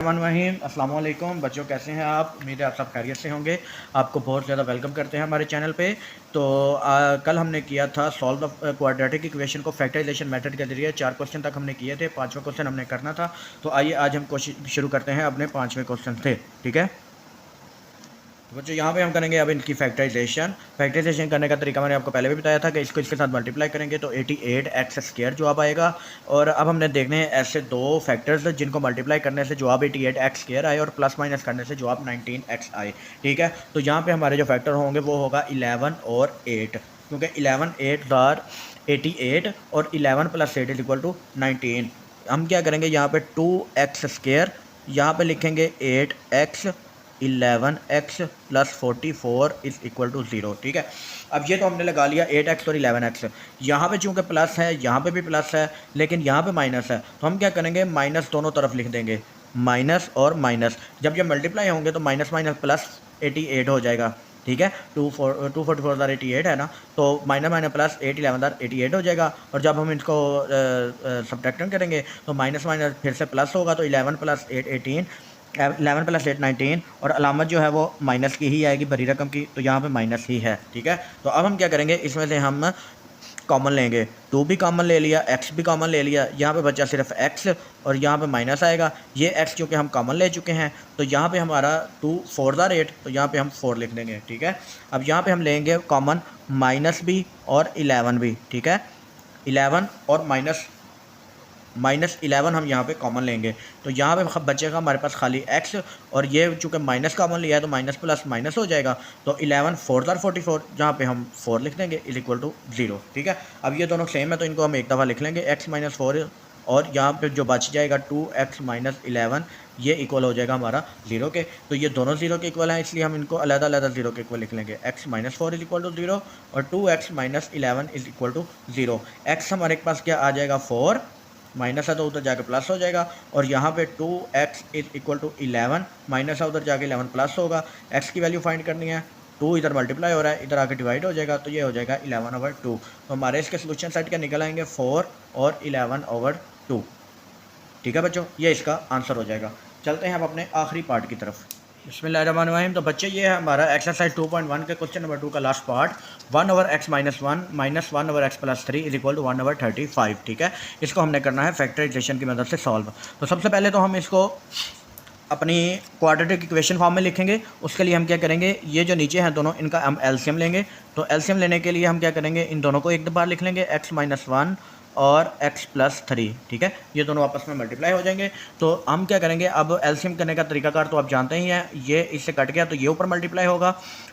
रहीम अस्सलाम वालेकुम बच्चों, कैसे हैं आप? उम्मीद है आप सब खैरियत से होंगे। आपको बहुत ज़्यादा वेलकम करते हैं हमारे चैनल पे। तो कल हमने किया था सॉल्व द क्वाड्रेटिक इक्वेशन को फैक्टराइजेशन मेथड के जरिए। 4 क्वेश्चन तक हमने किए थे, 5वां क्वेश्चन हमने करना था। तो आइए आज हम कोशिश शुरू करते हैं अपने 5वें क्वेश्चन से। ठीक है तो बच्चों, यहाँ पे हम करेंगे अब इनकी फैक्टराइजेशन करने का तरीका मैंने आपको पहले भी बताया था कि इसको इसके साथ मल्टीप्लाई करेंगे तो 88x² जवाब आएगा। और अब हमने देखने हैं ऐसे दो फैक्टर्स जिनको मल्टीप्लाई करने से जवाब 88x² आए और प्लस माइनस करने से जवाब 19x आए। ठीक है, तो यहाँ पे हमारे जो फैक्टर होंगे वो होगा 11 और 8, क्योंकि 11 8 आर 88 और 11 + 8 = 19। हम क्या करेंगे, यहाँ पे 2x², यहाँ पे लिखेंगे 8x, 11x + 44 = 0। ठीक है, अब ये तो हमने लगा लिया 8x और 11x। यहाँ पे चूँकि प्लस है, यहाँ पे भी प्लस है, लेकिन यहाँ पे माइनस है, तो हम क्या करेंगे, माइनस दोनों तरफ लिख देंगे। माइनस और माइनस जब ये मल्टीप्लाई होंगे तो माइनस माइनस प्लस 88 हो जाएगा। ठीक है, 244 88 है ना, तो माइनस माइनस प्लस 8 11 88 हो जाएगा। और जब हम इसको सब्ट्रैक्शन करेंगे तो माइनस माइनस फिर से प्लस होगा, तो 11 + 8 18, 11 + 8 19, और अलामत जो है वो माइनस की ही आएगी, बड़ी रकम की, तो यहाँ पे माइनस ही है। ठीक है, तो अब हम क्या करेंगे, इसमें से हम कॉमन लेंगे। 2 भी कॉमन ले लिया, x भी कॉमन ले लिया, यहाँ पे बचा सिर्फ x और यहाँ पे माइनस आएगा। ये x क्योंकि हम कॉमन ले चुके हैं, तो यहाँ पे हमारा 2 4 द 8, तो यहाँ पे हम 4 लिख देंगे। ठीक है, अब यहाँ पे हम लेंगे कॉमन माइनस भी और 11 भी। ठीक है, 11 और -11 हम यहाँ पे कॉमन लेंगे, तो यहाँ पे बचेगा हमारे पास खाली x, और ये चूँकि माइनस कॉमन लिया है तो माइनस प्लस माइनस हो जाएगा, तो 11 4 * 44, जहाँ पे हम 4 लिख देंगे = 0। ठीक है, अब ये दोनों सेम है तो इनको हम एक दफ़ा लिख लेंगे, x - 4, और यहाँ पे जो बच जाएगा 2x - 11, ये इक्वल हो जाएगा हमारा 0 के। तो ये दोनों 0 के इक्वल हैं, इसलिए हम इनको अलग-अलग 0 के इक्वल लिख लेंगे। x - 4 = 0 और 2x - 11 = 0। x हमारे पास क्या आ जाएगा, 4, माइनस है तो उधर जाके प्लस हो जाएगा, और यहाँ पे 2x = 11, माइनस है उधर जाके 11 प्लस होगा। x की वैल्यू फाइंड करनी है, 2 इधर मल्टीप्लाई हो रहा है, इधर आके डिवाइड हो जाएगा, तो ये हो जाएगा 11/2। तो हमारे इसके सोल्यूशन सेट क्या निकल आएंगे, 4 और 11/2। ठीक है बच्चों, ये इसका आंसर हो जाएगा। चलते हैं अब अपने आखिरी पार्ट की तरफ। बिस्मिल्लाहिर्रहमानिर्रहीम। तो बच्चे, ये है हमारा एक्सरसाइज 2.1 के क्वेश्चन नंबर 2 का लास्ट पार्ट। 1/x - 1 - 1/x + 3 = 1/35। ठीक है, इसको हमने करना है फैक्टराइजेशन की मदद से सॉल्व। तो सबसे पहले तो हम इसको अपनी क्वाड्रेटिक इक्वेशन फॉर्म में लिखेंगे। उसके लिए हम क्या करेंगे, ये जो नीचे हैं दोनों, इनका हम एलसीएम लेंगे। तो एलसीएम लेने के लिए हम क्या करेंगे, इन दोनों को एक बार लिख लेंगे, x - 1 और x + 3। ठीक है, ये दोनों आपस में मल्टीप्लाई हो जाएंगे। तो हम क्या करेंगे, अब एलसीएम करने का तरीकाकार तो आप जानते ही हैं, ये इससे कट गया तो ये ऊपर मल्टीप्लाई होगा,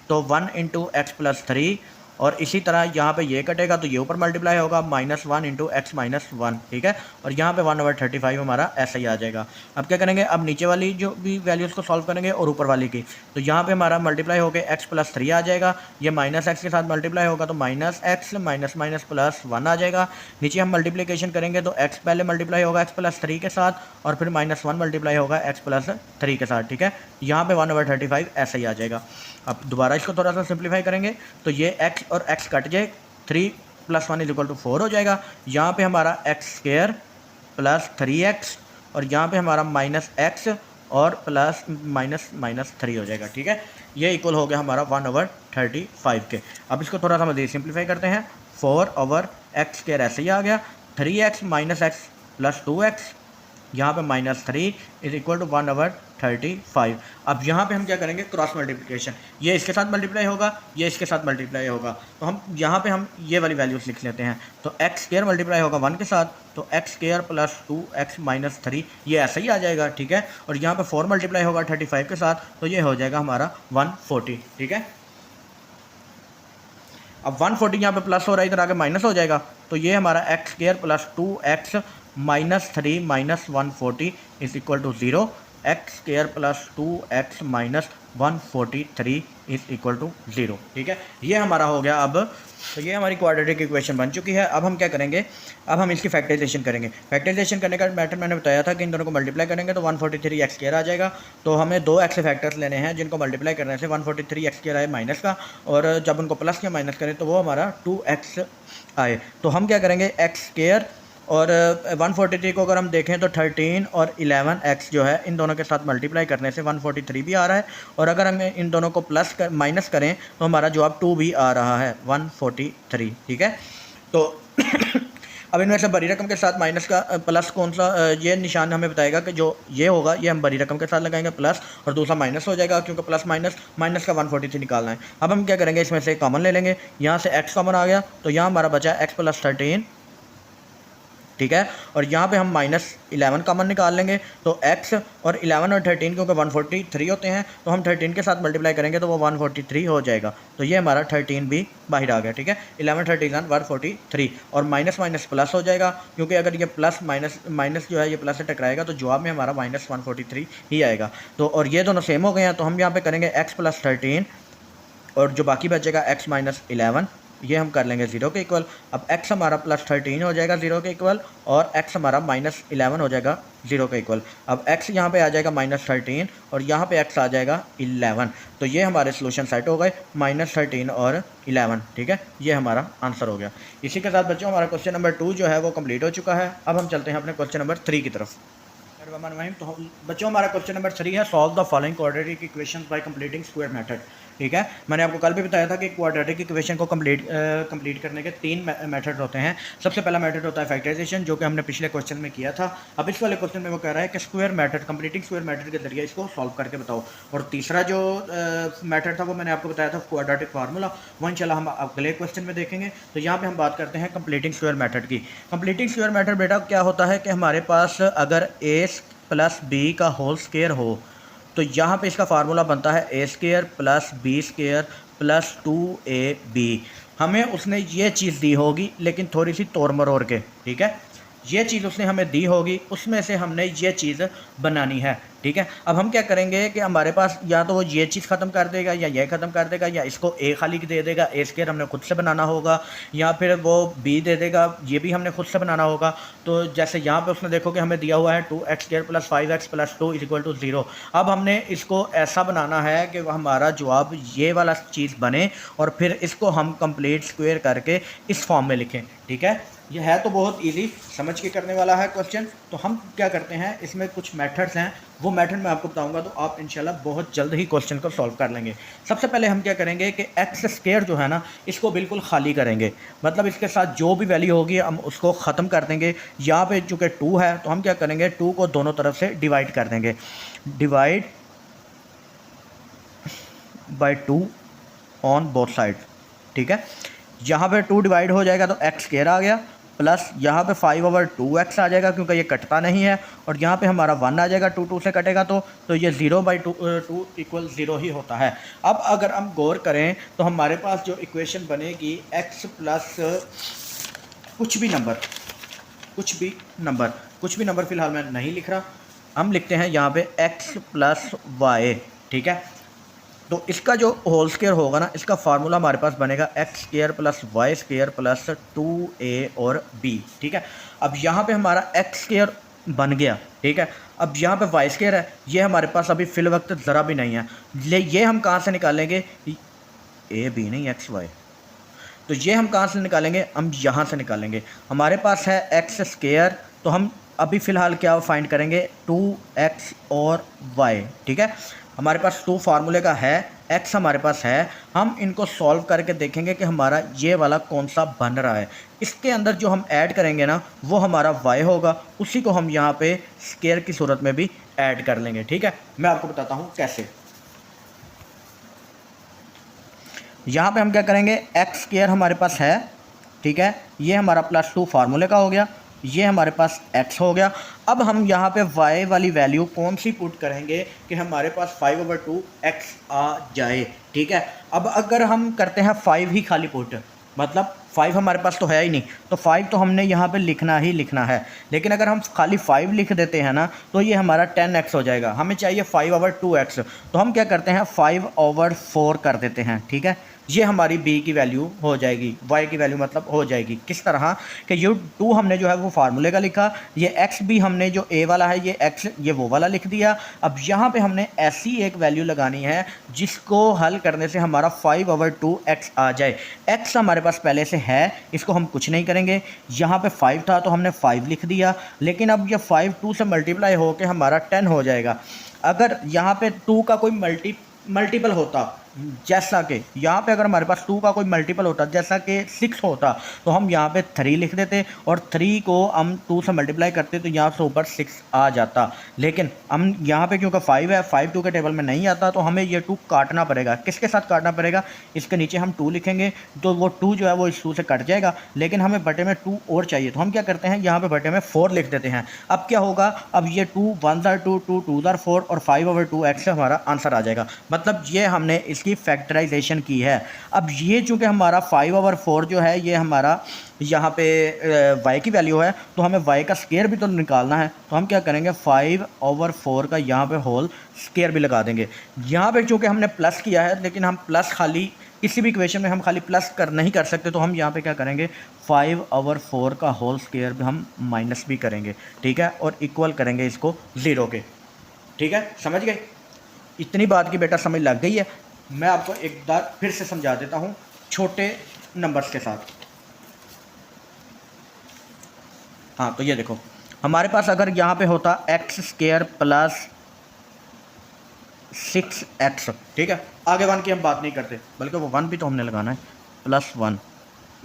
तो 1 × x + 3, और इसी तरह यहाँ पे ये कटेगा तो ये ऊपर मल्टीप्लाई होगा, -1 × x - 1। ठीक है, और यहाँ पे 1/35 हमारा ऐसा ही आ जाएगा। अब क्या करेंगे, अब नीचे वाली जो भी वैल्यूज़ को सॉल्व करेंगे और ऊपर वाली की, तो यहाँ पे हमारा मल्टीप्लाई होकर x + 3 आ जाएगा, ये -x के साथ मल्टीप्लाई होगा तो -x +1 आ जाएगा। नीचे हम मल्टीप्लिकेशन करेंगे तो x पहले मल्टीप्लाई होगा x + 3 के साथ, और फिर -1 मल्टीप्लाई होगा x + 3 के साथ। ठीक है, यहाँ पे 1/35 ऐसा ही आ जाएगा। अब दोबारा इसको थोड़ा सा सिंप्लीफाई करेंगे तो ये x और x कट जाए, 3 + 1 = 4 हो जाएगा। यहाँ पे हमारा x² + 3x, और यहाँ पे हमारा -x और प्लस माइनस 3 हो जाएगा। ठीक है, ये इक्वल हो गया हमारा 1/35 के। अब इसको थोड़ा सा मज़ीद सिंप्लीफाई करते हैं, 4/x² ऐसे ही आ गया, 3x - x + 2x, यहाँ पे -3 = 1/35। अब यहाँ पे हम क्या करेंगे, क्रॉस मल्टीप्लिकेशन, ये इसके साथ मल्टीप्लाई होगा, ये इसके साथ मल्टीप्लाई होगा, तो हम यहाँ पे हम ये वाली वैल्यूज़ लिख लेते हैं। तो x² मल्टीप्लाई होगा 1 के साथ, तो x² + 2x - 3, ये ऐसा ही आ जाएगा। ठीक है, और यहाँ पे 4 मल्टीप्लाई होगा 35 के साथ, तो ये हो जाएगा हमारा 140। ठीक है, अब 140 यहाँ पे प्लस हो रहा है, इधर आगे माइनस हो जाएगा, तो ये हमारा x² + 2x - 3 - 140 = 0। x² + 2x - 143 = 0। ठीक है, ये हमारा हो गया। अब तो ये हमारी क्वाड्रेटिक इक्वेशन बन चुकी है। अब हम क्या करेंगे, अब हम इसकी फैक्टराइजेशन करेंगे। फैक्टराइजेशन करने का मैटर मैंने बताया था कि इन दोनों को मल्टीप्लाई करेंगे तो 143x² आ जाएगा। तो हमें 2 x फैक्टर्स लेने हैं जिनको मल्टीप्लाई करने से 143x² आए माइनस का, और जब उनको प्लस या माइनस करें तो वो हमारा 2x आए। तो हम क्या करेंगे, x² और 143 को अगर हम देखें तो 13 और 11x जो है इन दोनों के साथ मल्टीप्लाई करने से 143 भी आ रहा है, और अगर हम इन दोनों को माइनस करें तो हमारा जवाब 2 भी आ रहा है 143। ठीक है, तो अब इनमें से बड़ी रकम के साथ माइनस का प्लस कौन सा, ये निशान हमें बताएगा कि जो ये होगा ये हम बड़ी रकम के साथ लगाएंगे प्लस, और दूसरा माइनस हो जाएगा क्योंकि प्लस माइनस का 143 निकालना है। अब हम क्या करेंगे, इसमें से कॉमन ले लेंगे, यहाँ से x कॉमन आ गया तो यहाँ हमारा बचा x + 13। ठीक है, और यहाँ पे हम -11 कॉमन निकाल लेंगे तो x और 11 और 13 क्योंकि 143 होते हैं तो हम 13 के साथ मल्टीप्लाई करेंगे तो वो 143 हो जाएगा, तो ये हमारा 13 भी बाहर आ गया। ठीक है, 11 13 143, और माइनस माइनस प्लस हो जाएगा क्योंकि अगर ये प्लस माइनस जो है ये प्लस से टकराएगा तो जवाब में हमारा -143 ही आएगा। तो और ये दोनों सेम हो गए हैं तो हम यहाँ पे करेंगे x + 13 और जो बाकी बचेगा x - 11, ये हम कर लेंगे 0 के इक्वल। अब x हमारा +13 हो जाएगा 0 के इक्वल, और x हमारा -11 हो जाएगा 0 के इक्वल। अब x यहाँ पे आ जाएगा -13 और यहाँ पे x आ जाएगा 11, तो ये हमारे सोल्यूशन सेट हो गए -13 और 11। ठीक है, ये हमारा आंसर हो गया। इसी के साथ बच्चों हमारा क्वेश्चन नंबर 2 जो है वो कंप्लीट हो चुका है। अब हम चलते हैं अपने क्वेश्चन नंबर 3 की तरफ। तो बच्चों हमारा क्वेश्चन नंबर 3 है, solve the following quadratic equation by completing square method. ठीक है, मैंने आपको कल भी बताया था कि क्वाड्रेटिक इक्वेशन को कंप्लीट करने के 3 मेथड होते हैं। सबसे पहला मेथड होता है फैक्टराइजेशन, जो कि हमने पिछले क्वेश्चन में किया था। अब इस वाले क्वेश्चन में वो कह रहा है कि square method, completing square method के जरिए इसको सॉल्व करके बताओ। और तीसरा जो मेथड था वो मैंने आपको बताया था क्वाड्रेटिक फार्मूला, वो इंशाल्लाह हम अगले क्वेश्चन में देखेंगे। तो यहाँ पे हम बात करते हैं कंप्लीटिंग स्क्वायर मेथड की। कंप्लीटिंग स्क्वायर मेथड बेटा क्या होता है कि हमारे पास अगर a + b का होल स्क्वायर हो तो यहाँ पे इसका फार्मूला बनता है a² + b² + 2ab। हमें उसने ये चीज़ दी होगी लेकिन थोड़ी सी तोड़ मरोड़ के। ठीक है, ये चीज़ उसने हमें दी होगी, उसमें से हमने ये चीज़ बनानी है। ठीक है, अब हम क्या करेंगे कि हमारे पास या तो वो ये चीज़ ख़त्म कर देगा या ये ख़त्म कर देगा, या इसको a खाली दे देगा, a² हमने खुद से बनाना होगा, या फिर वो b दे देगा, ये भी हमने खुद से बनाना होगा। तो जैसे यहाँ पे उसने देखो कि हमें दिया हुआ है 2x² + 5x + 2 = 0। अब हमने इसको ऐसा बनाना है कि हमारा जवाब ये वाला चीज़ बने और फिर इसको हम कंप्लीट स्क्वायर करके इस फॉर्म में लिखें। ठीक है, यह है तो बहुत इजी, समझ के करने वाला है क्वेश्चन। तो हम क्या करते हैं, इसमें कुछ मेथड्स हैं, वो मेथड मैं आपको बताऊंगा तो आप इंशाल्लाह बहुत जल्द ही क्वेश्चन को सॉल्व कर लेंगे। सबसे पहले हम क्या करेंगे कि x² जो है ना इसको बिल्कुल खाली करेंगे, मतलब इसके साथ जो भी वैल्यू होगी हम उसको ख़त्म कर देंगे। यहाँ पे चूँकि 2 है तो हम क्या करेंगे 2 को दोनों तरफ से डिवाइड कर देंगे, divide by 2 on both side. ठीक है, यहाँ पे 2 डिवाइड हो जाएगा तो x² आ गया, प्लस यहाँ पे 5/2x आ जाएगा क्योंकि ये कटता नहीं है, और यहाँ पे हमारा 1 आ जाएगा, 2 से कटेगा तो ये 0/2 = 0 ही होता है। अब अगर हम गौर करें तो हमारे पास जो इक्वेशन बनेगी x प्लस कुछ भी नंबर फ़िलहाल मैं नहीं लिख रहा, हम लिखते हैं यहाँ पे x + y। ठीक है, तो इसका जो होल स्क्वायर होगा ना इसका फार्मूला हमारे पास बनेगा x² + y² + 2a और b। ठीक है, अब यहाँ पे हमारा x² बन गया। ठीक है, अब यहाँ पे y² है, ये हमारे पास अभी फ़िल वक्त ज़रा भी नहीं है, ये हम कहाँ से निकालेंगे, a b नहीं x y, तो ये हम कहाँ से निकालेंगे, हम यहाँ से निकालेंगे। हमारे पास है x², तो हम अभी फ़िलहाल क्या फाइंड करेंगे 2x और y। ठीक है, हमारे पास 2 फार्मूले का है, x हमारे पास है, हम इनको सॉल्व करके देखेंगे कि हमारा ये वाला कौन सा बन रहा है। इसके अंदर जो हम ऐड करेंगे ना वो हमारा y होगा, उसी को हम यहाँ पे स्क्वायर की सूरत में भी ऐड कर लेंगे। ठीक है, मैं आपको बताता हूँ कैसे। यहाँ पे हम क्या करेंगे, x² हमारे पास है। ठीक है, ये हमारा +2 फार्मूले का हो गया, ये हमारे पास x हो गया। अब हम यहाँ पे y वाली वैल्यू कौन सी पुट करेंगे कि हमारे पास 5/2x आ जाए। ठीक है, अब अगर हम करते हैं 5 ही खाली पुट, मतलब 5 हमारे पास तो है ही नहीं, तो 5 तो हमने यहाँ पे लिखना ही लिखना है, लेकिन अगर हम खाली 5 लिख देते हैं ना तो ये हमारा 10x हो जाएगा। हमें चाहिए 5/2x, तो हम क्या करते हैं 5/4 कर देते हैं। ठीक है, ये हमारी b की वैल्यू हो जाएगी, y की वैल्यू मतलब हो जाएगी। किस तरह कि u2 हमने जो है वो फार्मूले का लिखा, ये x भी हमने जो a वाला है ये x ये वो वाला लिख दिया। अब यहाँ पे हमने ऐसी एक वैल्यू लगानी है जिसको हल करने से हमारा 5/2x आ जाए। x हमारे पास पहले से है, इसको हम कुछ नहीं करेंगे। यहाँ पे 5 था तो हमने 5 लिख दिया, लेकिन अब ये 5 2 से मल्टीप्लाई होकर हमारा 10 हो जाएगा। अगर यहाँ पे 2 का कोई मल्टीपल होता, जैसा कि यहाँ पे अगर हमारे पास 2 का कोई मल्टीपल होता जैसा कि 6 होता, तो हम यहाँ पे 3 लिख देते और 3 को हम 2 से मल्टीप्लाई करते तो यहाँ से ऊपर 6 आ जाता। लेकिन हम यहाँ पे क्योंकि 5 है, 5 2 के टेबल में नहीं आता, तो हमें ये 2 काटना पड़ेगा। किसके साथ काटना पड़ेगा? इसके नीचे हम 2 लिखेंगे तो वो 2 जो है वो इस 2 से कट जाएगा, लेकिन हमें बटे में 2 और चाहिए, तो हम क्या करते हैं यहाँ पे बटे में 4 लिख देते हैं। अब क्या होगा, अब ये 2 1 2 2 2 4 और 5/2x से हमारा आंसर आ जाएगा। मतलब ये हमने इसकी फैक्टराइजेशन की है। अब ये चूँकि हमारा 5/4 जो है ये हमारा यहाँ पे y की वैल्यू है, तो हमें y का स्केयर भी तो निकालना है। तो हम क्या करेंगे, 5/4 का यहाँ पे होल स्केयर भी लगा देंगे। यहाँ पे चूँकि हमने प्लस किया है, लेकिन हम प्लस खाली किसी भी इक्वेशन में हम खाली प्लस नहीं कर सकते, तो हम यहाँ पे क्या करेंगे, 5/4 का होल स्केयर भी हम माइनस भी करेंगे, ठीक है, और इक्वल करेंगे इसको 0 के। ठीक है, समझ गए? इतनी बात की बेटा समझ लग गई है। मैं आपको एक बार फिर से समझा देता हूँ छोटे नंबर्स के साथ। हाँ, तो ये देखो हमारे पास अगर यहाँ पे होता x² प्लस 6x, ठीक है, आगे 1 की हम बात नहीं करते, बल्कि वो 1 भी तो हमने लगाना है, +1,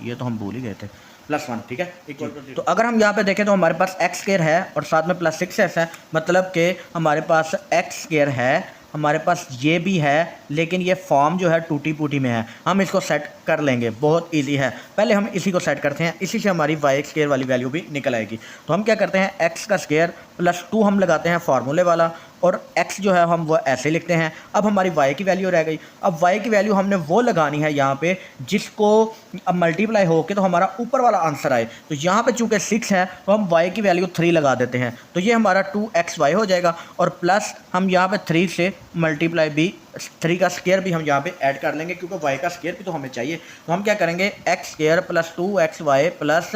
ये तो हम भूल ही गए थे, +1, ठीक है, इक्वल टू। तो अगर हम यहाँ पे देखें तो हमारे पास x² है और साथ में +6s है, मतलब कि हमारे पास x² है, हमारे पास ये भी है, लेकिन ये फॉर्म जो है टूटी फूटी में है। हम इसको सेट कर लेंगे, बहुत इजी है। पहले हम इसी को सेट करते हैं, इसी से हमारी y² वाली वैल्यू भी निकल आएगी। तो हम क्या करते हैं, x का स्क्वायर +2 हम लगाते हैं फार्मूले वाला, और x जो है हम वो ऐसे लिखते हैं। अब हमारी y की वैल्यू रह गई। अब y की वैल्यू हमने वो लगानी है यहाँ पे जिसको अब मल्टीप्लाई हो के तो हमारा ऊपर वाला आंसर आए। तो यहाँ पे चूँकि 6 है तो हम y की वैल्यू 3 लगा देते हैं, तो ये हमारा 2xy हो जाएगा। और प्लस हम यहाँ पे 3 से मल्टीप्लाई भी, 3 का स्क्वायर भी हम यहाँ पे ऐड कर लेंगे, क्योंकि y का स्क्वायर भी तो हमें चाहिए। तो हम क्या करेंगे, x² + 2xy प्लस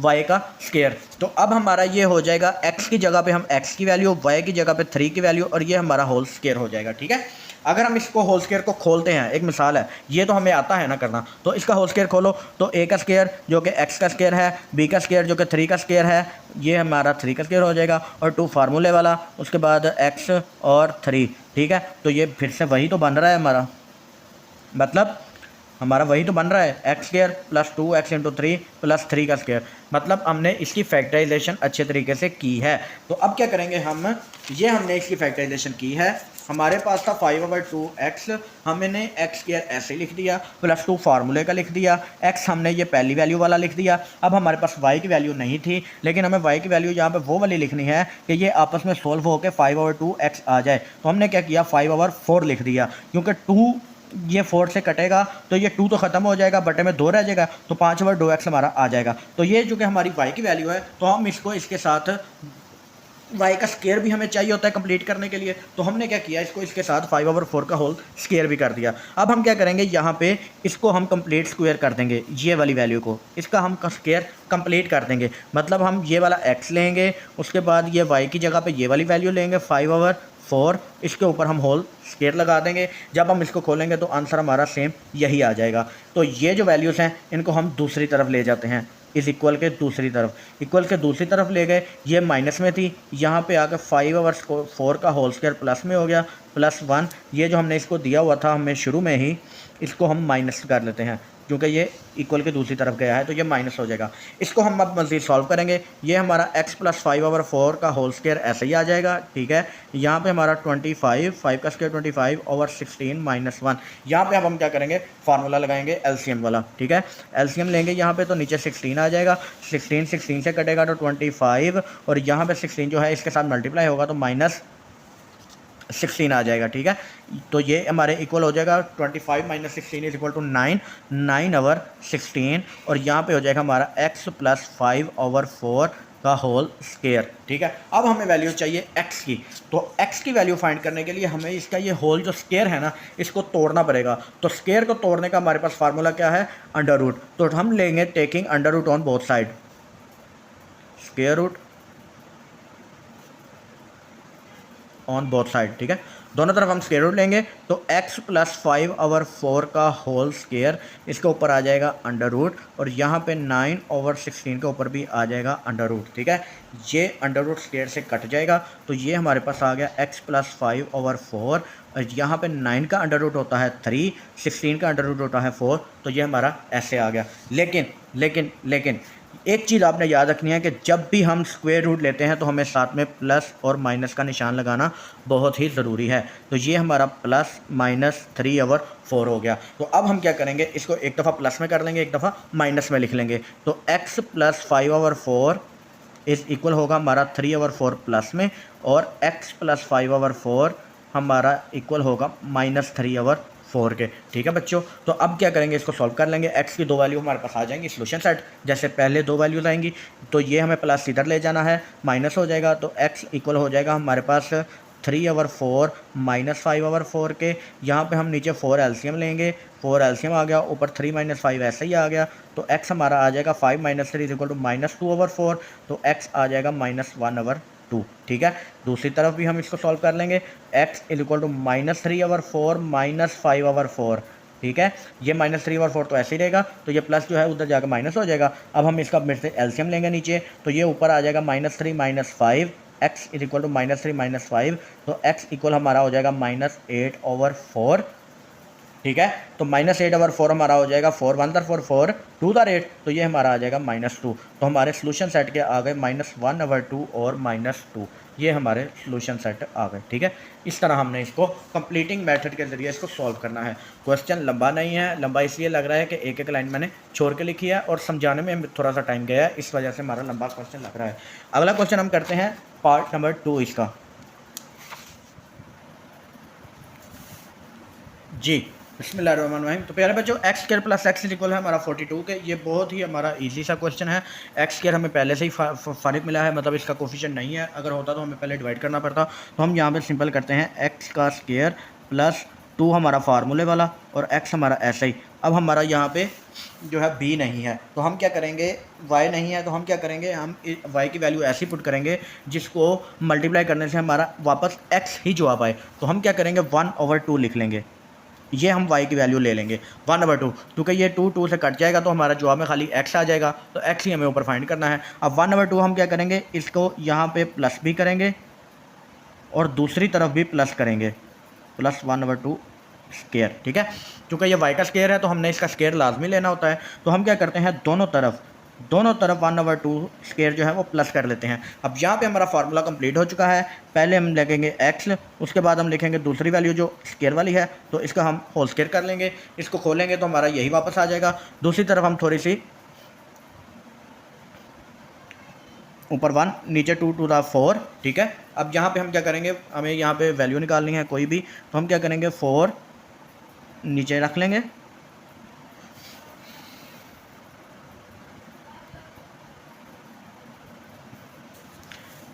y का स्क्वायर। तो अब हमारा ये हो जाएगा, x की जगह पे हम x की वैल्यू, y की जगह पे 3 की वैल्यू, और ये हमारा होल स्क्वायर हो जाएगा। ठीक है, अगर हम इसको होल स्क्वायर को खोलते हैं, एक मिसाल है, ये तो हमें आता है ना करना, तो इसका होल स्क्वायर खोलो तो a का स्क्वायर जो कि x का स्क्वायर है, b का स्क्वायर जो कि 3 का स्क्वायर है, ये हमारा 3 का स्क्वायर हो जाएगा, और 2 फार्मूले वाला, उसके बाद x और 3। ठीक है, तो ये फिर से वही तो बन रहा है हमारा, मतलब हमारा वही तो बन रहा है, x² + 2x × 3 + 3 का स्क्वायर। मतलब हमने इसकी फैक्टराइजेशन अच्छे तरीके से की है। तो अब क्या करेंगे हम, ये हमने इसकी फैक्टराइजेशन की है, हमारे पास था 5/2x, हमने x² ऐसे लिख दिया, +2 फार्मूले का लिख दिया, x हमने ये पहली वैल्यू वाला लिख दिया। अब हमारे पास y की वैल्यू नहीं थी, लेकिन हमें y की वैल्यू यहाँ पे वो वाली लिखनी है कि ये आपस में सोल्व होकर 5/2x आ जाए। तो हमने क्या किया, 5/4 लिख दिया, क्योंकि 2 ये 4 से कटेगा तो ये 2 तो ख़त्म हो जाएगा, बटे में 2 रह जाएगा, तो 5/2x हमारा आ जाएगा। तो ये जो कि हमारी y की वैल्यू है, तो हम इसको इसके साथ y का स्क्वायर भी हमें चाहिए होता है कंप्लीट करने के लिए, तो हमने क्या किया, इसको इसके साथ 5/4 का होल स्क्वायर भी कर दिया। अब हम क्या करेंगे, यहाँ पे इसको हम कंप्लीट स्क्वायर कर देंगे, ये वाली वैल्यू को, इसका हम स्क्वायर कंप्लीट कर देंगे। मतलब हम ये वाला x लेंगे, उसके बाद ये y की जगह पे ये वाली वैल्यू लेंगे 5/4, इसके ऊपर हम होल स्क्वायर लगा देंगे। जब हम इसको खोलेंगे तो आंसर हमारा सेम यही आ जाएगा। तो ये जो वैल्यूज़ हैं इनको हम दूसरी तरफ ले जाते हैं, इस इक्वल के दूसरी तरफ, इक्वल के दूसरी तरफ ले गए, ये माइनस में थी, यहाँ पे आकर 5/4 का होल स्क्वायर प्लस में हो गया, +1। ये जो हमने इसको दिया हुआ था हमें शुरू में ही, इसको हम माइनस कर लेते हैं, क्योंकि ये इक्वल के दूसरी तरफ गया है तो ये माइनस हो जाएगा। इसको हम अब मज़ीद सॉल्व करेंगे, ये हमारा x + 5/4 का होल स्क्वायर ऐसे ही आ जाएगा। ठीक है, यहाँ पे हमारा 25, 5 का स्क्वायर 25/16 - 1। यहाँ पे अब हम क्या करेंगे, फार्मूला लगाएंगे एलसीएम वाला। ठीक है, एलसीएम लेंगे यहाँ पे, तो नीचे 16 आ जाएगा, 16 से कटेगा तो 25, और यहाँ पे 16 जो है इसके साथ मल्टीप्लाई होगा तो -16 आ जाएगा। ठीक है, तो ये हमारे इक्वल हो जाएगा 25 - 16 = 9, 9/16, और यहाँ पे हो जाएगा हमारा x + 5/4 का होल स्केयर। ठीक है, अब हमें वैल्यू चाहिए x की, तो x की वैल्यू फाइंड करने के लिए हमें इसका ये होल जो स्केयर है ना, इसको तोड़ना पड़ेगा। तो स्केयर को तोड़ने का हमारे पास फार्मूला क्या है, अंडर रूट। तो हम लेंगे taking under root on both side, square root on both side. ठीक है, दोनों तरफ हम स्क्वायर रूट लेंगे, तो x प्लस 5/4 का होल स्क्वायर, इसके ऊपर आ जाएगा अंडर रूट, और यहाँ पे 9/16 के ऊपर भी आ जाएगा अंडर रूट। ठीक है, ये अंडर रूट स्क्वायर से कट जाएगा, तो ये हमारे पास आ गया x प्लस 5/4, और यहाँ पे 9 का अंडर रूट होता है 3, 16 का अंडर रूट होता है 4, तो ये हमारा ऐसे आ गया। लेकिन लेकिन लेकिन एक चीज़ आपने याद रखनी है कि जब भी हम स्क्वायर रूट लेते हैं तो हमें साथ में प्लस और माइनस का निशान लगाना बहुत ही ज़रूरी है। तो ये हमारा प्लस माइनस 3/4 हो गया। तो अब हम क्या करेंगे, इसको एक दफ़ा प्लस में कर लेंगे, एक दफ़ा माइनस में लिख लेंगे। तो x प्लस 5/4 इस इक्वल होगा हमारा 3/4 प्लस में, और x प्लस 5/4 हमारा इक्वल होगा माइनस 3/4 के। ठीक है बच्चों, तो अब क्या करेंगे, इसको सॉल्व कर लेंगे। x की दो वैल्यू हमारे पास आ जाएंगी सोल्यूशन सेट, जैसे पहले दो वैल्यूज आएंगी, तो ये हमें प्लस इधर ले जाना है, माइनस हो जाएगा, तो x इक्वल हो जाएगा हमारे पास 3/4 माइनस 5/4 के। यहाँ पे हम नीचे 4 एलसीएम लेंगे, 4 एलसीएम आ गया, ऊपर 3 - 5 ऐसे ही आ गया, तो x हमारा आ जाएगा 5 - 3 इक्वल टू -2/4, तो x आ जाएगा -1/2। ठीक है, दूसरी तरफ भी हम इसको सॉल्व कर लेंगे, x इक्वल टू -3/4 माइनस 5/4। ठीक है, ये -3/4 तो ऐसे ही रहेगा, तो ये प्लस जो है उधर जाकर माइनस हो जाएगा। अब हम इसका फिर से एलसीएम लेंगे नीचे, तो ये ऊपर आ जाएगा -3 - 5, x इक्वल टू -3 - 5, तो x इक्वल हमारा हो जाएगा -8/4। ठीक है, तो -8/4 हमारा हो जाएगा, 4 1 4 4 2 8, तो ये हमारा आ जाएगा -2। तो हमारे सोल्यूशन सेट के आ गए -1/2 और -2, ये हमारे सोल्यूशन सेट आ गए। ठीक है, इस तरह हमने इसको कंप्लीटिंग मेथड के ज़रिए इसको सॉल्व करना है। क्वेश्चन लंबा नहीं है, लंबा इसलिए लग रहा है कि एक एक लाइन मैंने छोड़ के लिखी है और समझाने में थोड़ा सा टाइम गया है, इस वजह से हमारा लंबा क्वेश्चन लग रहा है। अगला क्वेश्चन हम करते हैं पार्ट नंबर 2 इसका। जी, बिस्मिल्लाहिर्रहमानिर्रहीम। तो प्यारे बच्चों, x square plus x equal है हमारा 42 के। ये बहुत ही हमारा इजी सा क्वेश्चन है। एक्स स्क्वायर हमें पहले से ही फारिग मिला है, मतलब इसका कोफिशिएंट नहीं है, अगर होता तो हमें पहले डिवाइड करना पड़ता। तो हम यहाँ पे सिंपल करते हैं, एक्स का स्क्वायर प्लस 2 हमारा फार्मूले वाला, और एक्स हमारा ऐसे ही। अब हमारा यहाँ पे जो है बी नहीं है, तो हम क्या करेंगे, वाई नहीं है, तो हम क्या करेंगे, हम वाई की वैल्यू ऐसी पुट करेंगे जिसको मल्टीप्लाई करने से हमारा वापस एक्स ही जवाब आए। तो हम क्या करेंगे, 1/2 लिख लेंगे, ये हम y की वैल्यू ले लेंगे 1/2, क्योंकि ये 2 से कट जाएगा, तो हमारा जवाब में खाली x आ जाएगा, तो x ही हमें ऊपर फाइंड करना है। अब 1/2 हम क्या करेंगे, इसको यहाँ पे प्लस भी करेंगे और दूसरी तरफ भी प्लस करेंगे, प्लस 1/2 स्क्वायर। ठीक है, क्योंकि ये y का स्क्वायर है तो हमने इसका स्क्वायर लाजमी लेना होता है। तो हम क्या करते हैं, दोनों तरफ 1/2 स्क्वायर जो है वो प्लस कर लेते हैं। अब यहाँ पे हमारा फार्मूला कंप्लीट हो चुका है। पहले हम लिखेंगे x, उसके बाद हम लिखेंगे दूसरी वैल्यू जो स्क्वायर वाली है, तो इसका हम होल स्क्वायर कर लेंगे, इसको खोलेंगे तो हमारा यही वापस आ जाएगा। दूसरी तरफ हम थोड़ी सी ऊपर 1 नीचे 2 to the 4। ठीक है, अब यहाँ पे हम क्या करेंगे, हमें यहाँ पे वैल्यू निकालनी है कोई भी, तो हम क्या करेंगे, 4 नीचे रख लेंगे,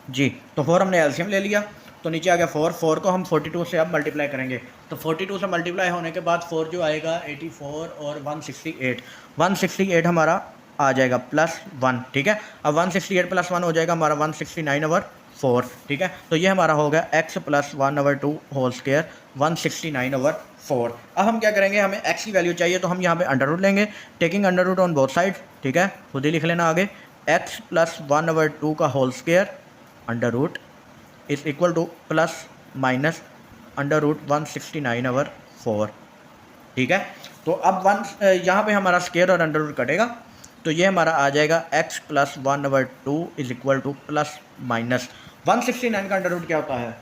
जी। तो 4 हमने एलसीएम ले लिया, तो नीचे आ गया 4 को हम 42 से अब मल्टीप्लाई करेंगे, तो 42 से मल्टीप्लाई होने के बाद 4 जो आएगा 84 और 168 हमारा आ जाएगा +1। ठीक है, अब 168 + 1 हो जाएगा हमारा 169/4। ठीक है, तो ये हमारा हो गया x + 1/2 होल स्क्वायर 169/4। अब हम क्या करेंगे, हमें x की वैल्यू चाहिए, तो हम यहाँ पे अंडर रूट लेंगे, taking under root on both side. ठीक है, खुद ही लिख लेना आगे, x + 1/2 का whole square under root is equal to plus minus under root 169/4। ठीक है, तो अब यहाँ पे हमारा स्क्वायर और अंडर रूट कटेगा, तो ये हमारा आ जाएगा x + 1/2 is equal to plus minus 169 का अंडर रूट क्या होता है,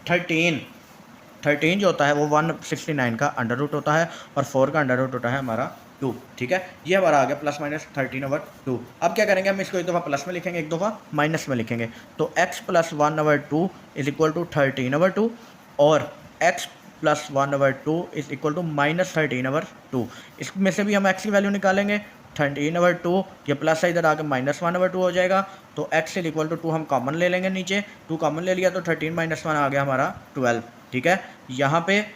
13 जो होता है वो 169 का अंडर रूट होता है, और 4 का अंडर रूट होता है हमारा 2। ठीक है, ये हमारा आ गया +-13/2। अब क्या करेंगे, हम इसको एक दफ़ा प्लस में लिखेंगे, एक दफ़ा माइनस में लिखेंगे, तो x + 1/2 इज इक्वल टू 13/2, और x + 1/2 इज इक्वल टू -13/2। इसमें से भी हम x की वैल्यू निकालेंगे, 13/2, ये प्लस है इधर आके -1/2 हो जाएगा। तो x इक्वल टू 2 हम कॉमन ले लेंगे, नीचे 2 कॉमन ले लिया तो 13 - 1 आ गया हमारा 12। ठीक है, यहाँ पे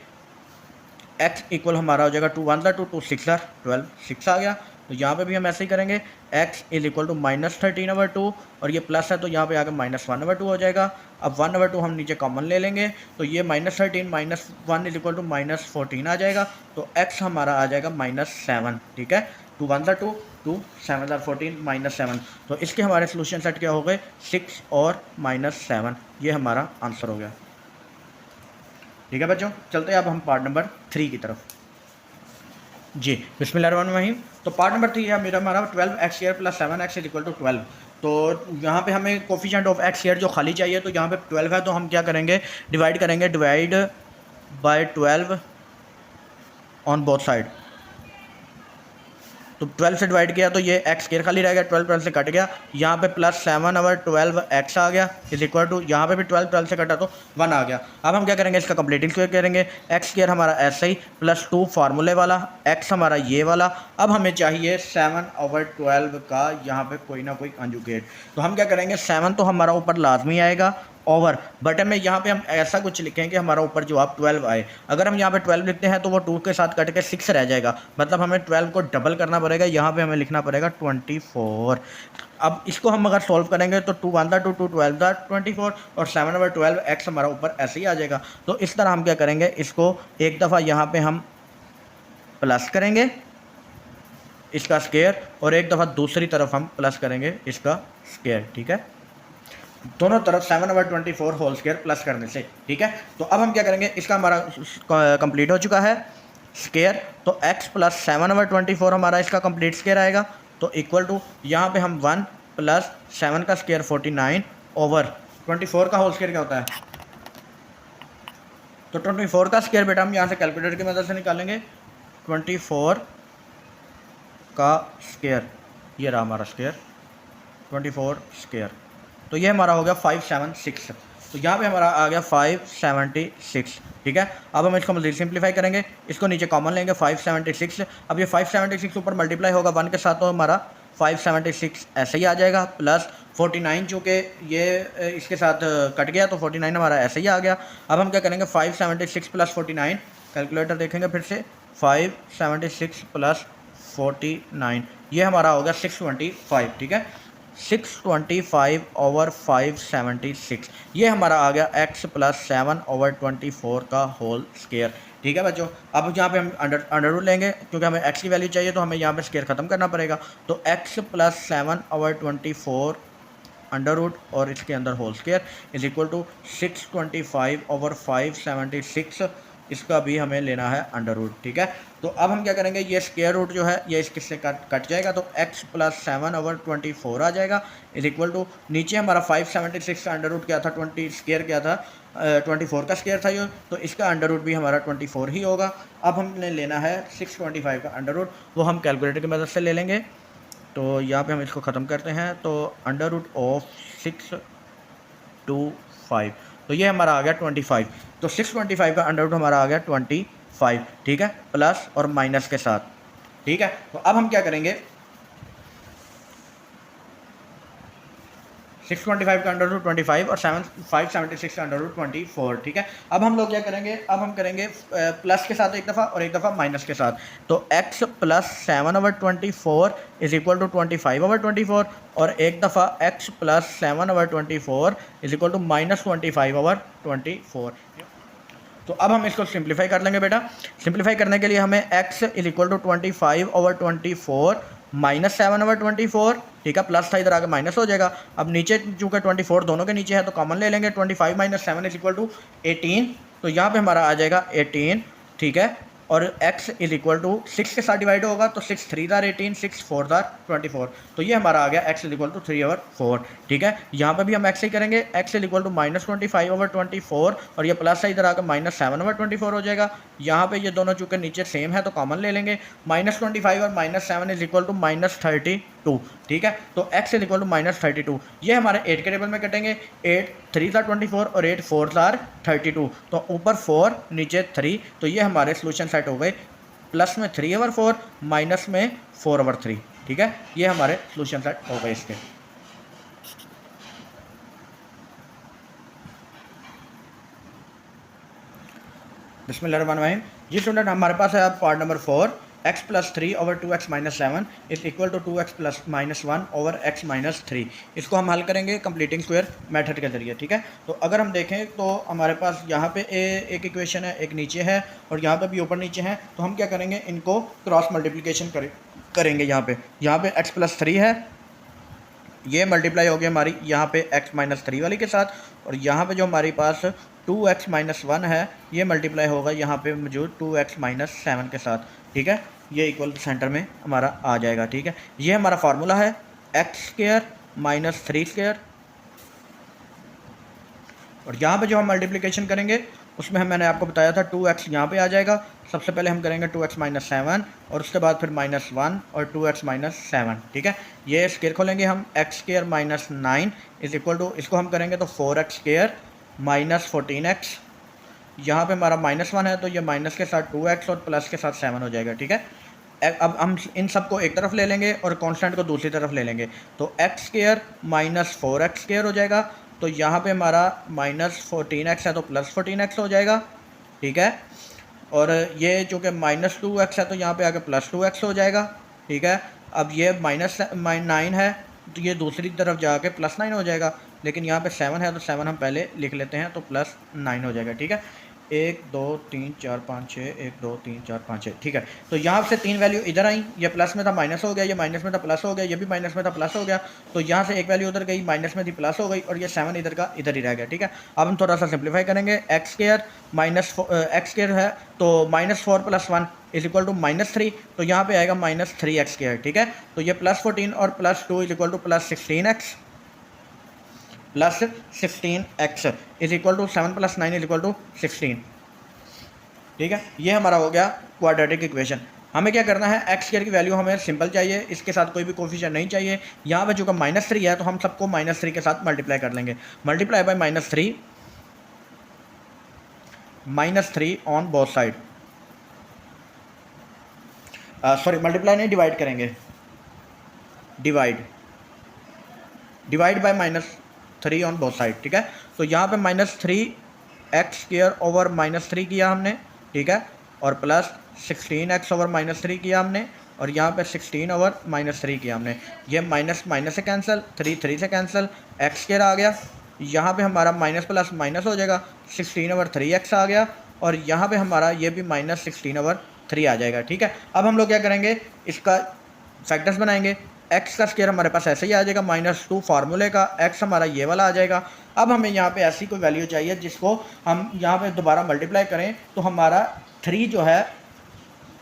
x इक्वल हमारा हो जाएगा 2 1 2 2 6 12, 6 आ गया। तो यहाँ पे भी हम ऐसे ही करेंगे, x इक्वल टू -13/2 और ये प्लस है तो यहाँ पे आके -1/2 हो जाएगा। अब 1/2 हम नीचे कॉमन ले लेंगे तो ये -13 - 1 इक्वल टू -14 आ जाएगा। तो x हमारा आ जाएगा -7। ठीक है, 2 1 2 2 7 14 -7। तो इसके हमारे सोल्यूशन सेट क्या हो गए, 6 और -7। ये हमारा आंसर हो गया। ठीक है बच्चों, चलते हैं अब हम पार्ट नंबर 3 की तरफ। जी बिस्मिल्लाहिर्रहमानिर्रहीम। तो पार्ट नंबर 3 है मेरा हमारा 12x² + 7x इक्वल टू 12। तो यहाँ पे हमें कोफिशिएंट ऑफ x² जो खाली चाहिए, तो यहाँ पे 12 है तो हम क्या करेंगे, डिवाइड करेंगे, divide by 12 on both side. तो 12 से डिवाइड किया तो ये x² खाली रह गया, 12 से कट गया, यहाँ पे +7/12x आ गया इज इक्वल टू, यहाँ पे भी 12 से कटा तो 1 आ गया। अब हम क्या करेंगे, इसका कंप्लीटिंग स्क्वायर करेंगे। x² हमारा ऐसे ही +2 फार्मूले वाला, x हमारा ये वाला। अब हमें चाहिए 7/12 का यहाँ पे कोई ना कोई कंजुगेट। तो हम क्या करेंगे, 7 तो हमारा ऊपर लाजमी आएगा, ओवर बटन में यहाँ पे हम ऐसा कुछ लिखें कि हमारा ऊपर जवाब 12 आए। अगर हम यहाँ पे 12 लिखते हैं तो वो 2 के साथ कट के 6 रह जाएगा, मतलब हमें 12 को डबल करना पड़ेगा, यहाँ पे हमें लिखना पड़ेगा 24। अब इसको हम अगर सॉल्व करेंगे तो 2 1 2 2 12 24 और 7/12 x हमारा ऊपर ऐसे ही आ जाएगा। तो इस तरह हम क्या करेंगे, इसको एक दफ़ा यहाँ पर हम प्लस करेंगे इसका स्क्वायर और एक दफ़ा दूसरी तरफ हम प्लस करेंगे इसका स्क्वायर। ठीक है, दोनों तरफ 7/24 होल स्क्वायर प्लस करने से। ठीक है, तो अब हम क्या करेंगे, इसका हमारा कंप्लीट हो चुका है स्क्वायर। तो x + 7/24 हमारा इसका कंप्लीट स्क्वायर आएगा। तो इक्वल टू यहाँ पे हम 1 + 7 का स्क्वायर 49 ओवर 24 का होल स्क्वायर क्या होता है। तो 24 का स्क्वायर बेटा हम यहाँ से कैलकुलेटर की मदद से निकालेंगे। 24 का स्क्वायर, ये रहा हमारा स्क्वायर 24 स्क्वायर। तो ये हमारा हो गया 576। तो यहाँ पे हमारा आ गया 576। ठीक है, अब हम इसको मज़ीद सिंप्लीफाई करेंगे, इसको नीचे कॉमन लेंगे 576। अब ये 576 ऊपर मल्टीप्लाई होगा 1 के साथ, तो हमारा 576 ऐसे ही आ जाएगा, प्लस 49 चूँकि ये इसके साथ कट गया तो 49 हमारा ऐसे ही आ गया। अब हम क्या करेंगे, 576 + 49, कैलकुलेटर देखेंगे फिर से, 576 + 49 ये हमारा हो गया 625। ठीक है, 625 ओवर 576 ये हमारा आ गया x + 7/24 का होल स्क्वायर। ठीक है बच्चों, अब यहाँ पे हम अंडर रूट लेंगे क्योंकि हमें x की वैल्यू चाहिए, तो हमें यहाँ पे स्क्वायर ख़त्म करना पड़ेगा। तो x + 7/24 अंडर रूट और इसके अंदर whole square is equal to 625 over 576, इसका भी हमें लेना है अंडर रूट। ठीक है, तो अब हम क्या करेंगे, ये स्क्वायर रूट जो है ये इससे कट जाएगा, तो x + 7/24 आ जाएगा इज इक्वल टू, नीचे हमारा 576 का अंडर रूट क्या था, 20 स्क्वायर क्या था, 24 का स्क्वायर था ये, तो इसका अंडर रूट भी हमारा 24 ही होगा। अब हमने लेना है 625 का अंडर रूट, वो हम कैलकुलेटर की मदद से ले लेंगे। तो यहाँ पे हम इसको ख़त्म करते हैं, तो अंडर रूट ऑफ 625, तो ये हमारा आ गया 25। तो 625 का अंडर रूट हमारा आ गया 25। ठीक है, प्लस और माइनस के साथ। ठीक है, तो अब हम क्या करेंगे, 625 का अंडर रूट 25 और 576 का अंडर रूट 24। ठीक है, अब हम लोग क्या करेंगे, अब हम करेंगे प्लस के साथ एक दफ़ा और एक दफ़ा माइनस के साथ। तो x + 7/24 इज इक्वल टू 25/24 और एक दफ़ा x + 7/24 इज इक्वल टू -25/24। तो अब हम इसको सिंप्लीफाई कर लेंगे बेटा। सिंप्लीफाई करने के लिए हमें x इज इक्वल टू 25/24 -7/24। ठीक है, प्लस था इधर आके माइनस हो जाएगा। अब नीचे चूँकि 24 दोनों के नीचे है तो कॉमन ले लेंगे, 25 - 7 इज इक्वल टू 18। तो यहाँ पे हमारा आ जाएगा 18। ठीक है, और x इज इक्वल टू 6 के साथ डिवाइड होगा तो 6 3 18, 6 4 24। तो ये हमारा आ गया x इज इक्वल टू 3/4। ठीक है, यहाँ पे भी हम x ही करेंगे, x इज इक्वल टू -25/24 और ये प्लस है इधर आकर -7/24 हो जाएगा। यहाँ पे ये दोनों चूँकि नीचे सेम है तो कॉमन ले लेंगे, -25 और -7 इज इक्वल टू -32। ठीक है, तो x इज इक्वल टू -32। ये हमारे 8 के टेबल में कटेंगे, 8 3 24 और 8 4 32। तो ऊपर 4 नीचे 3, तो ये हमारे सोल्यूशन सेट हो गए, प्लस में 3/4 माइनस में 4/3। ठीक है, ये हमारे सोल्यूशन सेट हो गए इसके। बिस्मिल्लाहिर्रहमानिर्रहीम। जी स्टूडेंट, हमारे पास है अब part number 4, x plus 3 over 2x minus 7 is equal to 2x plus minus 1 over x minus 3। इसको हम हल करेंगे कंप्लीटिंग स्क्वायर मेथड के ज़रिए। ठीक है, तो अगर हम देखें तो हमारे पास यहाँ पे एक इक्वेशन है, एक नीचे है और यहाँ पे भी ऊपर नीचे है। तो हम क्या करेंगे, इनको क्रॉस मल्टीप्लिकेशन करेंगे। यहाँ पे x प्लस 3 है, ये मल्टीप्लाई होगी हमारी यहाँ पे x माइनस 3 वाली के साथ, और यहाँ पे जो हमारे पास 2x माइनस 1 है ये मल्टीप्लाई होगा यहाँ पे मौजूद 2x माइनस 7 के साथ। ठीक है, ये इक्वल सेंटर में हमारा आ जाएगा। ठीक है, ये हमारा फार्मूला है एक्स स्क्वायर माइनस 3 स्क्वायर, और यहाँ पे जो हम मल्टीप्लिकेशन करेंगे उसमें मैंने आपको बताया था 2x यहाँ पे आ जाएगा। सबसे पहले हम करेंगे 2x माइनस 7 और उसके बाद फिर माइनस 1 और 2x माइनस 7। ठीक है, ये स्क्वायर खोलेंगे हम, x square minus 9 is equal to, इसको हम करेंगे तो 4x स्क्वायर माइनस 14x। यहाँ पे हमारा माइनस 1 है तो ये माइनस के साथ 2x और प्लस के साथ 7 हो जाएगा। ठीक है, अब हम इन सब को एक तरफ ले लेंगे और कांस्टेंट को दूसरी तरफ ले लेंगे, तो x square minus 4x square हो जाएगा। तो यहाँ पे हमारा माइनस 14x है तो प्लस 14x हो जाएगा। ठीक है, और ये चूँकि माइनस 2x है तो यहाँ पे आके प्लस 2x हो जाएगा। ठीक है, अब ये माइनस 9 है तो ये दूसरी तरफ जाके प्लस 9 हो जाएगा, लेकिन यहाँ पे 7 है तो 7 हम पहले लिख लेते हैं तो प्लस 9 हो जाएगा। ठीक है, 1 2 3 4 5 6, 1 2 3 4 5 6। ठीक है, तो यहाँ से 3 वैल्यू इधर आई, ये प्लस में था माइनस हो गया, ये माइनस में था प्लस हो गया, ये भी माइनस में था प्लस हो गया। तो यहाँ से एक वैल्यू उधर गई, माइनस में थी प्लस हो गई, और ये 7 इधर का इधर ही रह गया। ठीक है, अब हम थोड़ा सा सिंप्लीफाई करेंगे, x square minus x square है तो minus 4 plus 1 is equal to minus 3, तो यहाँ पे आएगा माइनस 3x स्क्वायर। ठीक है, तो ये प्लस 14 और plus 2 is equal to plus 16x plus 16x is equal to 7 plus 9 is equal to 16। ठीक है, ये हमारा हो गया क्वाड्रेटिक इक्वेशन। हमें क्या करना है, एक्स स्क्वायर की वैल्यू हमें सिंपल चाहिए, इसके साथ कोई भी कोफिशिएंट नहीं चाहिए। यहाँ पे जो कि माइनस 3 है तो हम सबको माइनस 3 के साथ मल्टीप्लाई कर लेंगे, multiply by minus 3 on both side, sorry multiply नहीं, डिवाइड करेंगे, divide by minus 3 on both side. ठीक है, तो यहाँ पे minus 3x square over minus 3 किया हमने। ठीक है, और प्लस 16x ओवर माइनस 3 किया हमने, और यहाँ पे 16 ओवर माइनस 3 किया हमने। ये माइनस माइनस से कैंसिल, 3 से कैंसिल, एक्स स्क्वायर आ गया। यहाँ पे हमारा माइनस प्लस माइनस हो जाएगा, 16 ओवर 3x आ गया, और यहाँ पे हमारा ये भी माइनस 16 ओवर 3 आ जाएगा। ठीक है, अब हम लोग क्या करेंगे, इसका फैक्टर्स बनाएंगे। एक्स का स्क्वायर हमारे पास ऐसे ही आ जाएगा, -2 फार्मूले का, एक्स हमारा ये वाला आ जाएगा। अब हमें यहाँ पे ऐसी कोई वैल्यू चाहिए जिसको हम यहाँ पे दोबारा मल्टीप्लाई करें तो हमारा 3 जो है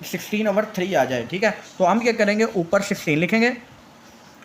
16 ओवर 3 आ जाए। ठीक है, तो हम क्या करेंगे, ऊपर 16 लिखेंगे,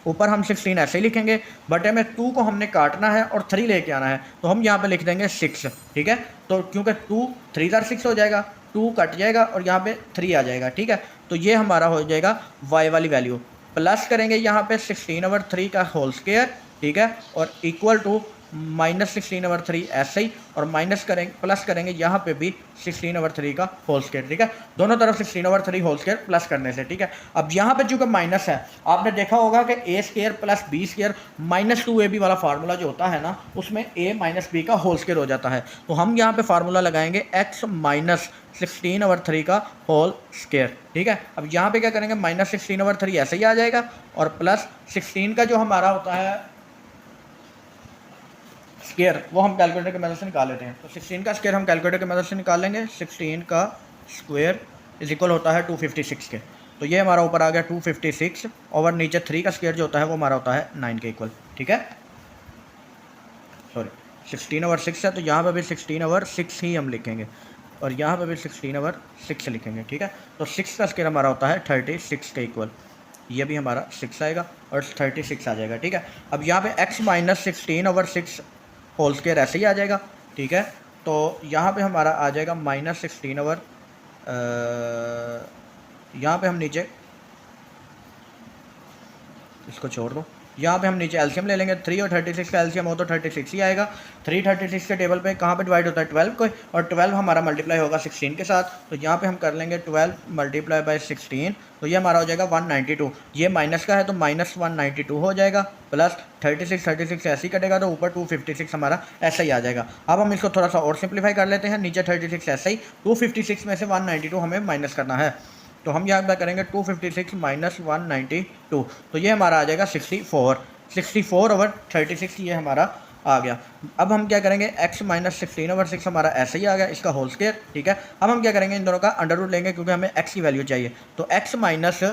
ऊपर हम 16 ऐसे ही लिखेंगे, बटे में 2 को हमने काटना है और 3 लेके आना है, तो हम यहाँ पे लिख देंगे 6। ठीक है, तो क्योंकि 2 3 जार 6 हो जाएगा, 2 कट जाएगा और यहाँ पे 3 आ जाएगा। ठीक है, तो ये हमारा हो जाएगा y वाली वैल्यू, प्लस करेंगे यहाँ पे 16 ओवर 3 का होल स्क्वायर। ठीक है, और इक्वल टू माइनस 16 ओवर 3 ऐसे ही, और माइनस करेंगे प्लस करेंगे यहाँ पे भी 16 ओवर 3 का होल स्क्वायर। ठीक है, दोनों तरफ 16 ओवर 3 होल स्क्वायर प्लस करने से। ठीक है, अब यहाँ पे चूँकि माइनस है, आपने देखा होगा कि a square plus b square minus 2ab वाला फार्मूला जो होता है ना, उसमें a माइनस b का होल स्क्वायर हो जाता है। तो हम यहाँ पे फार्मूला लगाएंगे x माइनस 16 ओवर 3 का होल स्क्वायर। ठीक है, अब यहाँ पे क्या करेंगे, माइनस 16 ओवर 3 ऐसे ही आ जाएगा, और प्लस 16 का जो हमारा होता है स्क्वायर, वो हम कैलकुलेटर की मदद से निकाल लेते हैं। तो 16 का स्क्वायर हम कैलकुलेटर की मदद से निकाल लेंगे, 16 का स्क्वायर इज इक्वल होता है 256 के। तो ये हमारा ऊपर आ गया 256, और नीचे 3 का स्क्वायर जो होता है वो हमारा होता है 9 के इक्वल। ठीक है, सॉरी 16 ओवर 6 है तो यहाँ पर भी 16 ओवर 6 ही हम लिखेंगे, और यहाँ पर भी 16 ओवर 6 लिखेंगे। ठीक है, तो 6 का स्क्वायर हमारा होता है 36 के इक्वल, ये भी हमारा 6 आएगा और 36 आ जाएगा। ठीक है, अब यहाँ पे x minus 16 over 6 whole square ऐसे ही आ जाएगा। ठीक है, तो यहाँ पे हमारा आ जाएगा माइनस 16 ओवर, यहाँ पे हम नीचे इसको छोड़ दो, यहाँ पे हम नीचे एलसीएम ले लेंगे, 3 और 36 का एलसीएम हो तो 36 ही आएगा। 336 के टेबल पे कहाँ पे डिवाइड होता है 12 को, और 12 हमारा मल्टीप्लाई होगा 16 के साथ, तो यहाँ पे हम कर लेंगे 12 मल्टीप्लाई बाय 16, तो ये हमारा हो जाएगा 192। ये माइनस का है तो माइनस 192 हो जाएगा, प्लस 36 ऐसे ही कटेगा तो ऊपर 256 हमारा ऐसा ही आ जाएगा। अब हम इसको थोड़ा सा और सिंप्लीफाई कर लेते हैं, नीचे 36 ऐसे ही, 256 में से 192 हमें माइनस करना है, तो हम यहाँ पर करेंगे 256 माइनस 192, तो ये हमारा आ जाएगा 64 ओवर 36, ये हमारा आ गया। अब हम क्या करेंगे, x माइनस 16 ओवर 6 हमारा ऐसे ही आ गया, इसका होल स्क्वायर, ठीक है। अब हम क्या करेंगे, इन दोनों का अंडर रूट लेंगे क्योंकि हमें x की वैल्यू चाहिए, तो x माइनस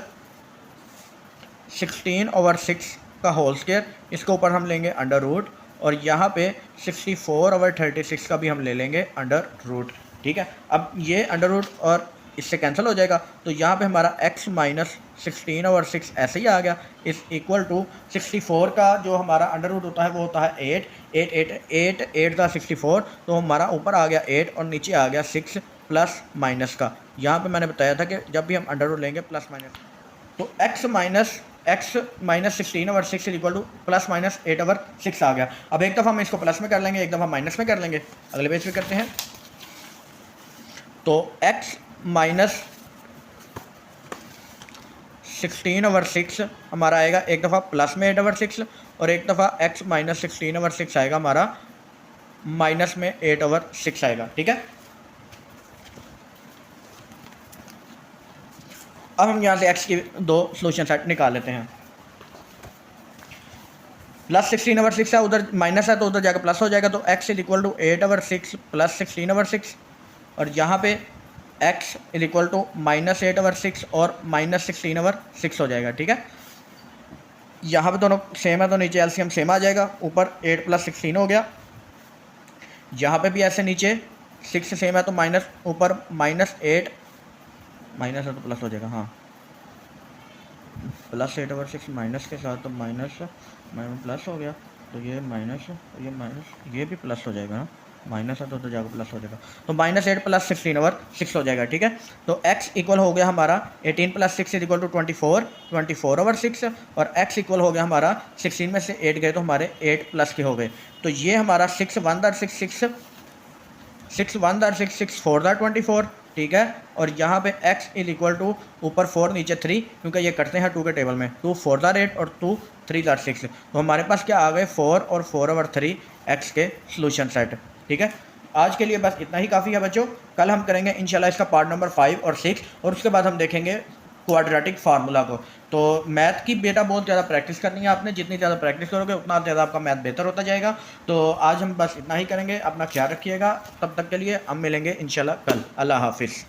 16 ओवर 6 का होल स्क्वायर, इसके ऊपर हम लेंगे अंडर रूट, और यहाँ पे 64 ओवर 36 का भी हम ले लेंगे अंडर रूट, ठीक है। अब ये अंडर रूट और इससे कैंसिल हो जाएगा, तो यहाँ पे हमारा x माइनस 16 ओवर 6 ऐसे ही आ गया, इस इक्वल टू 64 का जो हमारा अंडर रूट होता है वो होता है 8 का 64, तो हमारा ऊपर आ गया 8 और नीचे आ गया 6 प्लस माइनस का। यहाँ पे मैंने बताया था कि जब भी हम अंडर रूट लेंगे प्लस माइनस, तो x minus 16 over 6 equal to plus minus 8 over 6 आ गया। अब एक दफ़ा हम इसको प्लस में कर लेंगे, एक दफ़ा माइनस में कर लेंगे, अगले पेज पे करते हैं। तो x माइनस 16 ओवर 6 हमारा आएगा, एक दफ़ा प्लस में 8 ओवर 6 और एक दफ़ा x माइनस 16 ओवर 6 आएगा हमारा माइनस में 8 ओवर 6 आएगा, ठीक है। अब हम यहाँ से x की दो सोल्यूशन सेट निकाल लेते हैं। प्लस 16 ओवर 6 है, उधर माइनस है तो उधर जाकर प्लस हो जाएगा, तो x is equal to 8 over 6 plus 16 over 6, और यहाँ पे x is equal to minus 8 over 6 और माइनस 16 ओवर 6 हो जाएगा, ठीक है। यहाँ पे दोनों सेम है तो नीचे एलसीएम सेम आ जाएगा, ऊपर 8 प्लस 16 हो गया, यहाँ पे भी ऐसे नीचे 6 सेम है तो माइनस, ऊपर माइनस 8, माइनस है तो प्लस हो जाएगा, हाँ प्लस 8 ओवर 6 माइनस के साथ तो माइनस प्लस हो गया, तो ये माइनस, ये माइनस, ये भी प्लस हो जाएगा ना, माइनस है तो जाकर प्लस हो जाएगा, तो माइनस 8 प्लस 16 ओवर 6 हो जाएगा, ठीक है। तो x इक्वल हो गया हमारा 18 plus 6 is equal to 24 over 6, और x इक्वल हो गया हमारा 16 में से 8 गए तो हमारे 8 प्लस के हो गए, तो ये हमारा 6 1 दर 6 6 1 दर 6 6 4 दर 24, ठीक है। और यहाँ पे x इज इक्वल टू ऊपर 4 नीचे 3, क्योंकि ये करते हैं 2 के टेबल में, 2 4 दर 8 और 2 3 दर 6, तो हमारे पास क्या आ गए 4 और 4 ओवर 3 x के सोल्यूशन सेट, ठीक है। आज के लिए बस इतना ही काफ़ी है बच्चों, कल हम करेंगे इंशाल्लाह इसका पार्ट नंबर 5 और 6, और उसके बाद हम देखेंगे क्वाड्रेटिक फार्मूला को। तो मैथ की बेटा बहुत ज़्यादा प्रैक्टिस करनी है आपने, जितनी ज़्यादा प्रैक्टिस करोगे उतना ज़्यादा आपका मैथ बेहतर होता जाएगा। तो आज हम बस इतना ही करेंगे, अपना ख्याल रखिएगा, तब तक के लिए हम मिलेंगे इंशाल्लाह कल। अल्लाह हाफिज़।